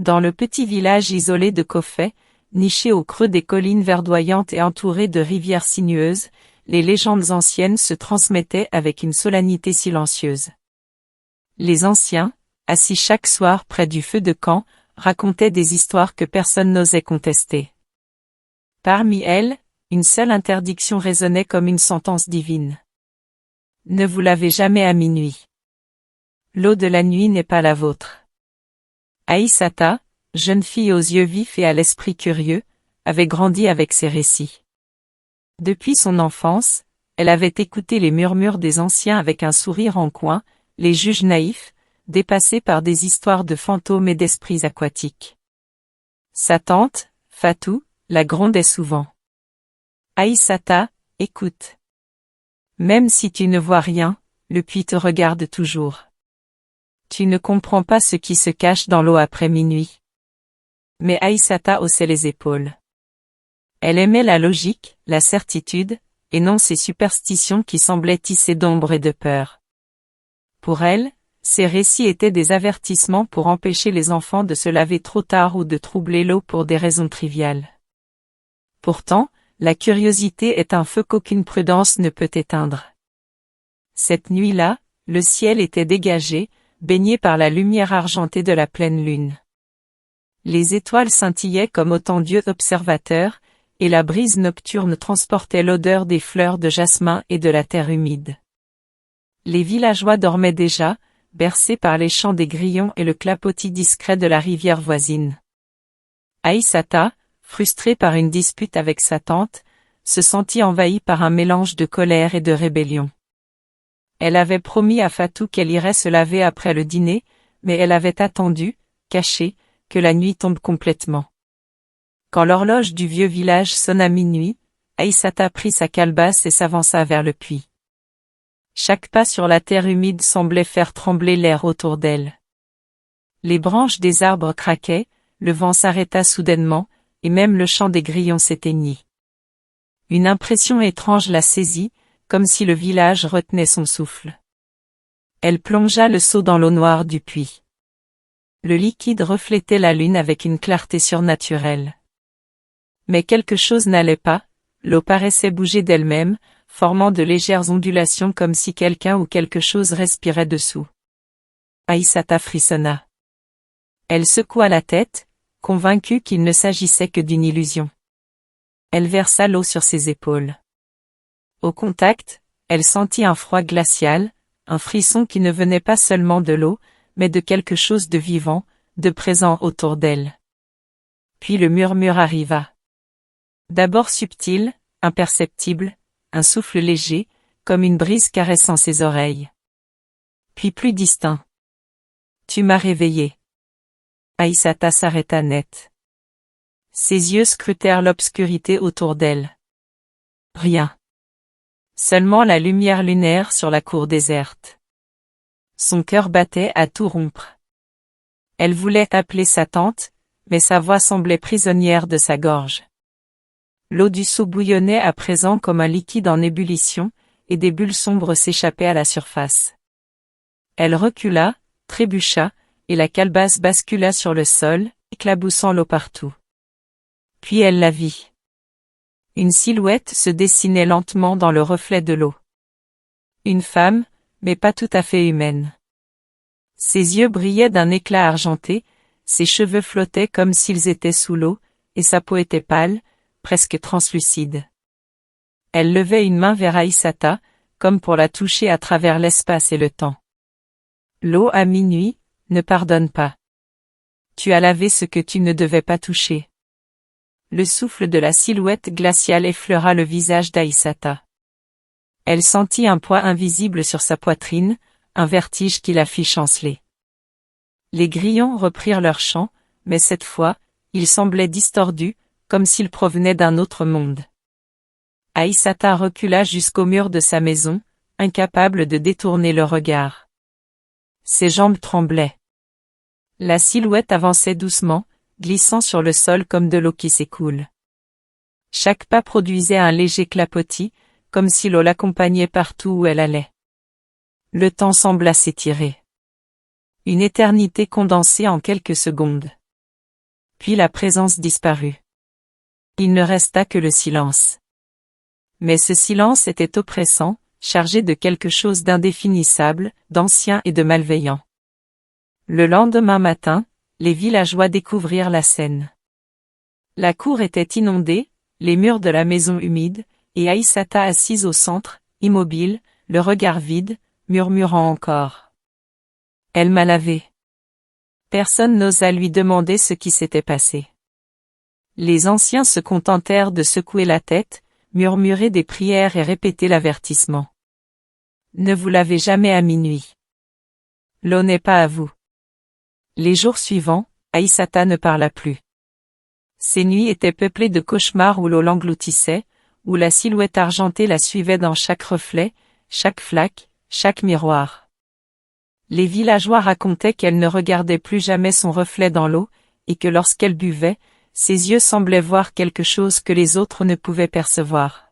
Dans le petit village isolé de Kofeh, niché au creux des collines verdoyantes et entouré de rivières sinueuses, les légendes anciennes se transmettaient avec une solennité silencieuse. Les anciens, assis chaque soir près du feu de camp, racontaient des histoires que personne n'osait contester. Parmi elles, une seule interdiction résonnait comme une sentence divine. Ne vous lavez jamais à minuit. L'eau de la nuit n'est pas la vôtre. Aïssata, jeune fille aux yeux vifs et à l'esprit curieux, avait grandi avec ces récits. Depuis son enfance, elle avait écouté les murmures des anciens avec un sourire en coin, les juges naïfs, dépassés par des histoires de fantômes et d'esprits aquatiques. Sa tante, Fatou, la grondait souvent. Aïssata, écoute. Même si tu ne vois rien, le puits te regarde toujours. Tu ne comprends pas ce qui se cache dans l'eau après minuit. Mais Aïssata haussait les épaules. Elle aimait la logique, la certitude, et non ces superstitions qui semblaient tisser d'ombre et de peur. Pour elle, ces récits étaient des avertissements pour empêcher les enfants de se laver trop tard ou de troubler l'eau pour des raisons triviales. Pourtant, la curiosité est un feu qu'aucune prudence ne peut éteindre. Cette nuit-là, le ciel était dégagé, baigné par la lumière argentée de la pleine lune. Les étoiles scintillaient comme autant d'yeux observateurs, et la brise nocturne transportait l'odeur des fleurs de jasmin et de la terre humide. Les villageois dormaient déjà, bercés par les chants des grillons et le clapotis discret de la rivière voisine. Aïssata, frustrée par une dispute avec sa tante, se sentit envahie par un mélange de colère et de rébellion. Elle avait promis à Fatou qu'elle irait se laver après le dîner, mais elle avait attendu, cachée, que la nuit tombe complètement. Quand l'horloge du vieux village sonna minuit, Aïssata prit sa calebasse et s'avança vers le puits. Chaque pas sur la terre humide semblait faire trembler l'air autour d'elle. Les branches des arbres craquaient, le vent s'arrêta soudainement, et même le chant des grillons s'éteignit. Une impression étrange la saisit, comme si le village retenait son souffle. Elle plongea le seau dans l'eau noire du puits. Le liquide reflétait la lune avec une clarté surnaturelle. Mais quelque chose n'allait pas, l'eau paraissait bouger d'elle-même, formant de légères ondulations comme si quelqu'un ou quelque chose respirait dessous. Aïssata frissonna. Elle secoua la tête, convaincue qu'il ne s'agissait que d'une illusion. Elle versa l'eau sur ses épaules. Au contact, elle sentit un froid glacial, un frisson qui ne venait pas seulement de l'eau, mais de quelque chose de vivant, de présent autour d'elle. Puis le murmure arriva. D'abord subtil, imperceptible, un souffle léger, comme une brise caressant ses oreilles. Puis plus distinct. Tu m'as réveillé. Aïssata s'arrêta net. Ses yeux scrutèrent l'obscurité autour d'elle. Rien. Seulement la lumière lunaire sur la cour déserte. Son cœur battait à tout rompre. Elle voulait appeler sa tante, mais sa voix semblait prisonnière de sa gorge. L'eau du seau bouillonnait à présent comme un liquide en ébullition, et des bulles sombres s'échappaient à la surface. Elle recula, trébucha, et la calebasse bascula sur le sol, éclaboussant l'eau partout. Puis elle la vit. Une silhouette se dessinait lentement dans le reflet de l'eau. Une femme, mais pas tout à fait humaine. Ses yeux brillaient d'un éclat argenté, ses cheveux flottaient comme s'ils étaient sous l'eau, et sa peau était pâle, presque translucide. Elle levait une main vers Aïssata, comme pour la toucher à travers l'espace et le temps. L'eau à minuit, ne pardonne pas. Tu as lavé ce que tu ne devais pas toucher. Le souffle de la silhouette glaciale effleura le visage d'Aïssata. Elle sentit un poids invisible sur sa poitrine, un vertige qui la fit chanceler. Les grillons reprirent leur chant, mais cette fois, ils semblaient distordus, comme s'ils provenaient d'un autre monde. Aïssata recula jusqu'au mur de sa maison, incapable de détourner le regard. Ses jambes tremblaient. La silhouette avançait doucement, glissant sur le sol comme de l'eau qui s'écoule. Chaque pas produisait un léger clapotis, comme si l'eau l'accompagnait partout où elle allait. Le temps sembla s'étirer. Une éternité condensée en quelques secondes. Puis la présence disparut. Il ne resta que le silence. Mais ce silence était oppressant, chargé de quelque chose d'indéfinissable, d'ancien et de malveillant. Le lendemain matin, les villageois découvrirent la scène. La cour était inondée, les murs de la maison humides, et Aïssata assise au centre, immobile, le regard vide, murmurant encore. Elle m'a lavé. Personne n'osa lui demander ce qui s'était passé. Les anciens se contentèrent de secouer la tête, murmurer des prières et répéter l'avertissement. Ne vous lavez jamais à minuit. L'eau n'est pas à vous. Les jours suivants, Aïssata ne parla plus. Ces nuits étaient peuplées de cauchemars où l'eau l'engloutissait, où la silhouette argentée la suivait dans chaque reflet, chaque flaque, chaque miroir. Les villageois racontaient qu'elle ne regardait plus jamais son reflet dans l'eau, et que lorsqu'elle buvait, ses yeux semblaient voir quelque chose que les autres ne pouvaient percevoir.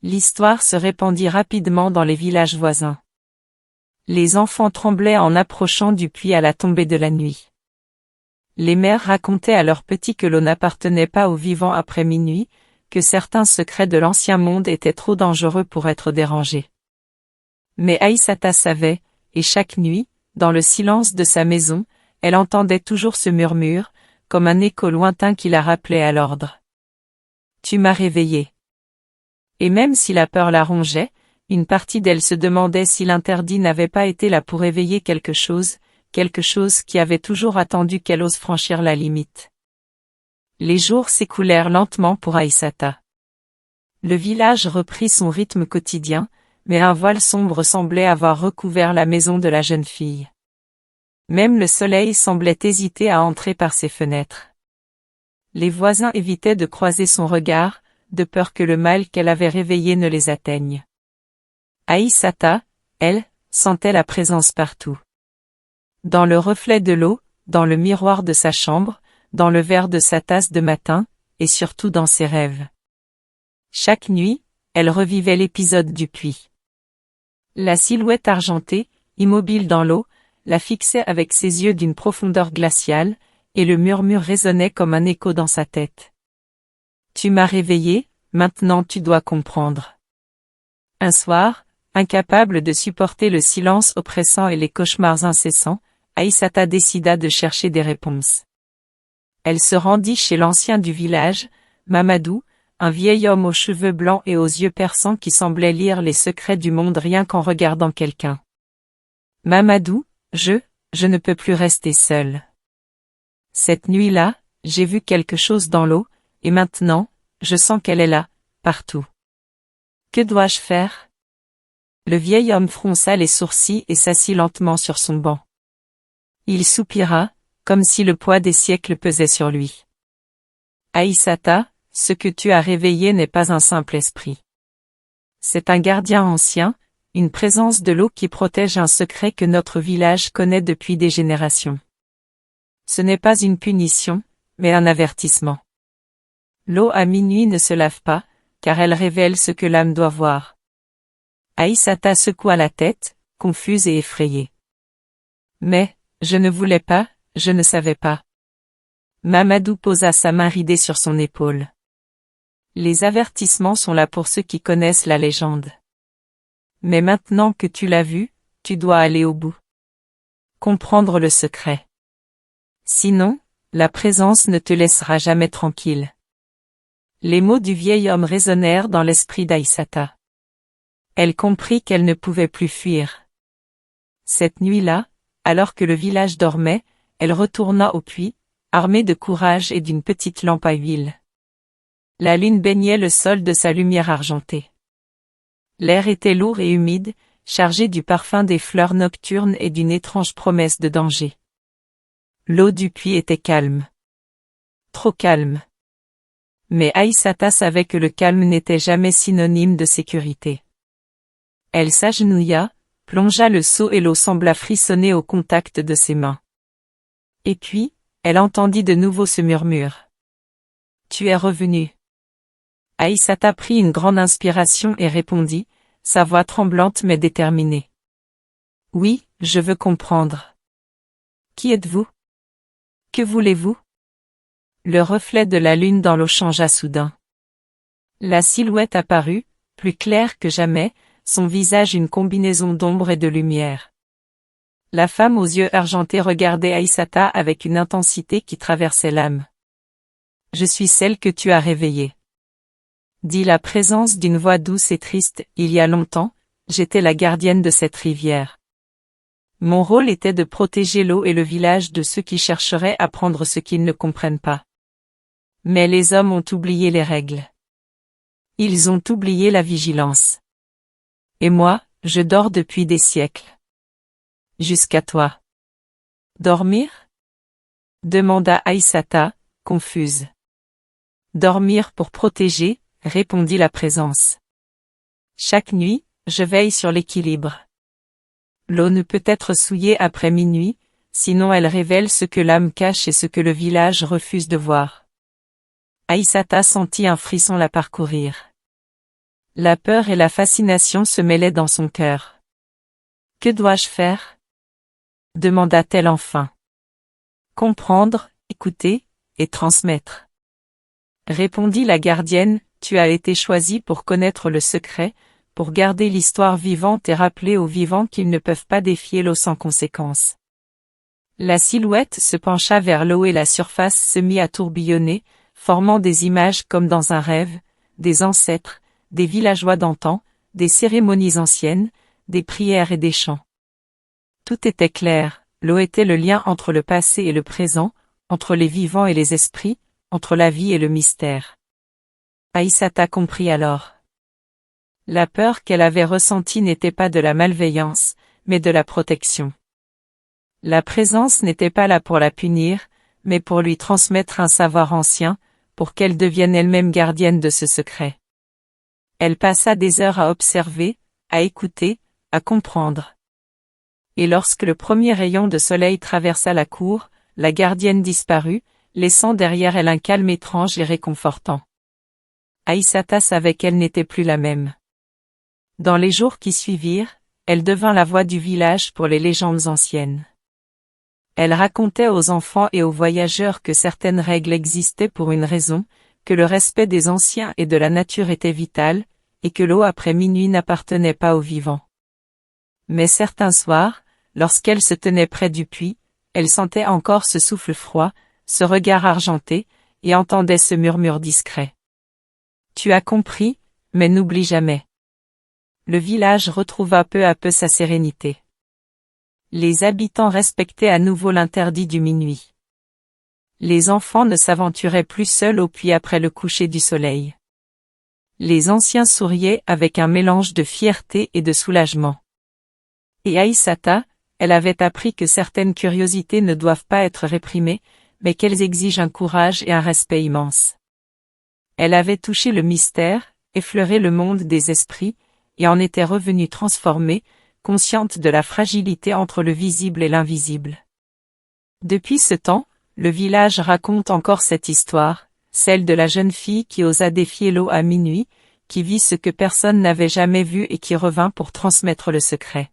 L'histoire se répandit rapidement dans les villages voisins. Les enfants tremblaient en approchant du puits à la tombée de la nuit. Les mères racontaient à leurs petits que l'eau n'appartenait pas aux vivants après minuit, que certains secrets de l'ancien monde étaient trop dangereux pour être dérangés. Mais Aïssata savait, et chaque nuit, dans le silence de sa maison, elle entendait toujours ce murmure, comme un écho lointain qui la rappelait à l'ordre. Tu m'as réveillée. Et même si la peur la rongeait, une partie d'elle se demandait si l'interdit n'avait pas été là pour éveiller quelque chose qui avait toujours attendu qu'elle ose franchir la limite. Les jours s'écoulèrent lentement pour Aïssata. Le village reprit son rythme quotidien, mais un voile sombre semblait avoir recouvert la maison de la jeune fille. Même le soleil semblait hésiter à entrer par ses fenêtres. Les voisins évitaient de croiser son regard, de peur que le mal qu'elle avait réveillé ne les atteigne. Aïssata, elle, sentait la présence partout. Dans le reflet de l'eau, dans le miroir de sa chambre, dans le verre de sa tasse de matin, et surtout dans ses rêves. Chaque nuit, elle revivait l'épisode du puits. La silhouette argentée, immobile dans l'eau, la fixait avec ses yeux d'une profondeur glaciale, et le murmure résonnait comme un écho dans sa tête. Tu m'as réveillée, maintenant tu dois comprendre. Un soir, incapable de supporter le silence oppressant et les cauchemars incessants, Aïssata décida de chercher des réponses. Elle se rendit chez l'ancien du village, Mamadou, un vieil homme aux cheveux blancs et aux yeux perçants qui semblait lire les secrets du monde rien qu'en regardant quelqu'un. Mamadou, je ne peux plus rester seul. Cette nuit-là, j'ai vu quelque chose dans l'eau, et maintenant, je sens qu'elle est là, partout. Que dois-je faire? Le vieil homme fronça les sourcils et s'assit lentement sur son banc. Il soupira, comme si le poids des siècles pesait sur lui. Aïssata, ce que tu as réveillé n'est pas un simple esprit. C'est un gardien ancien, une présence de l'eau qui protège un secret que notre village connaît depuis des générations. Ce n'est pas une punition, mais un avertissement. L'eau à minuit ne se lave pas, car elle révèle ce que l'âme doit voir. Aïssata secoua la tête, confuse et effrayée. Mais, je ne voulais pas, je ne savais pas. Mamadou posa sa main ridée sur son épaule. Les avertissements sont là pour ceux qui connaissent la légende. Mais maintenant que tu l'as vu, tu dois aller au bout. Comprendre le secret. Sinon, la présence ne te laissera jamais tranquille. Les mots du vieil homme résonnèrent dans l'esprit d'Aïssata. Elle comprit qu'elle ne pouvait plus fuir. Cette nuit-là, alors que le village dormait, elle retourna au puits, armée de courage et d'une petite lampe à huile. La lune baignait le sol de sa lumière argentée. L'air était lourd et humide, chargé du parfum des fleurs nocturnes et d'une étrange promesse de danger. L'eau du puits était calme. Trop calme. Mais Aïssata savait que le calme n'était jamais synonyme de sécurité. Elle s'agenouilla, plongea le seau et l'eau sembla frissonner au contact de ses mains. Et puis, elle entendit de nouveau ce murmure. Tu es revenu. Aïssata prit une grande inspiration et répondit, sa voix tremblante mais déterminée. Oui, je veux comprendre. Qui êtes-vous? Que voulez-vous? Le reflet de la lune dans l'eau changea soudain. La silhouette apparut, plus claire que jamais, son visage une combinaison d'ombre et de lumière. La femme aux yeux argentés regardait Aïssata avec une intensité qui traversait l'âme. « Je suis celle que tu as réveillée. » Dit la présence d'une voix douce et triste, « Il y a longtemps, j'étais la gardienne de cette rivière. Mon rôle était de protéger l'eau et le village de ceux qui chercheraient à prendre ce qu'ils ne comprennent pas. Mais les hommes ont oublié les règles. Ils ont oublié la vigilance. Et moi, je dors depuis des siècles. Jusqu'à toi. » « Dormir ?» demanda Aïssata, confuse. « Dormir pour protéger », répondit la présence. « Chaque nuit, je veille sur l'équilibre. L'eau ne peut être souillée après minuit, sinon elle révèle ce que l'âme cache et ce que le village refuse de voir. » Aïssata sentit un frisson la parcourir. La peur et la fascination se mêlaient dans son cœur. « Que dois-je faire ?» demanda-t-elle enfin. « Comprendre, écouter, et transmettre. » Répondit la gardienne, « Tu as été choisie pour connaître le secret, pour garder l'histoire vivante et rappeler aux vivants qu'ils ne peuvent pas défier l'eau sans conséquence. » La silhouette se pencha vers l'eau et la surface se mit à tourbillonner, formant des images comme dans un rêve, des ancêtres, des villageois d'antan, des cérémonies anciennes, des prières et des chants. Tout était clair, l'eau était le lien entre le passé et le présent, entre les vivants et les esprits, entre la vie et le mystère. Aïssata comprit alors. La peur qu'elle avait ressentie n'était pas de la malveillance, mais de la protection. La présence n'était pas là pour la punir, mais pour lui transmettre un savoir ancien, pour qu'elle devienne elle-même gardienne de ce secret. Elle passa des heures à observer, à écouter, à comprendre. Et lorsque le premier rayon de soleil traversa la cour, la gardienne disparut, laissant derrière elle un calme étrange et réconfortant. Aïssata savait qu'elle n'était plus la même. Dans les jours qui suivirent, elle devint la voix du village pour les légendes anciennes. Elle racontait aux enfants et aux voyageurs que certaines règles existaient pour une raison, que le respect des anciens et de la nature était vital, et que l'eau après minuit n'appartenait pas aux vivants. Mais certains soirs, lorsqu'elle se tenait près du puits, elle sentait encore ce souffle froid, ce regard argenté, et entendait ce murmure discret. « Tu as compris, mais n'oublie jamais. » Le village retrouva peu à peu sa sérénité. Les habitants respectaient à nouveau l'interdit du minuit. Les enfants ne s'aventuraient plus seuls au puits après le coucher du soleil. Les anciens souriaient avec un mélange de fierté et de soulagement. Et Aïssata, elle avait appris que certaines curiosités ne doivent pas être réprimées, mais qu'elles exigent un courage et un respect immense. Elle avait touché le mystère, effleuré le monde des esprits, et en était revenue transformée, consciente de la fragilité entre le visible et l'invisible. Depuis ce temps, le village raconte encore cette histoire, celle de la jeune fille qui osa défier l'eau à minuit, qui vit ce que personne n'avait jamais vu et qui revint pour transmettre le secret.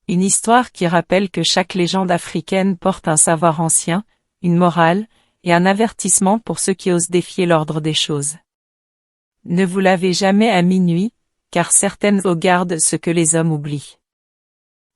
Une histoire qui rappelle que chaque légende africaine porte un savoir ancien, une morale, et un avertissement pour ceux qui osent défier l'ordre des choses. Ne vous lavez jamais à minuit, car certaines eaux gardent ce que les hommes oublient.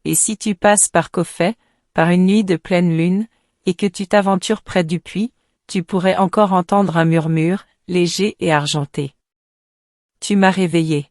Et si tu passes par Kofeh, par une nuit de pleine lune, et que tu t'aventures près du puits, tu pourrais encore entendre un murmure, léger et argenté. Tu m'as réveillé.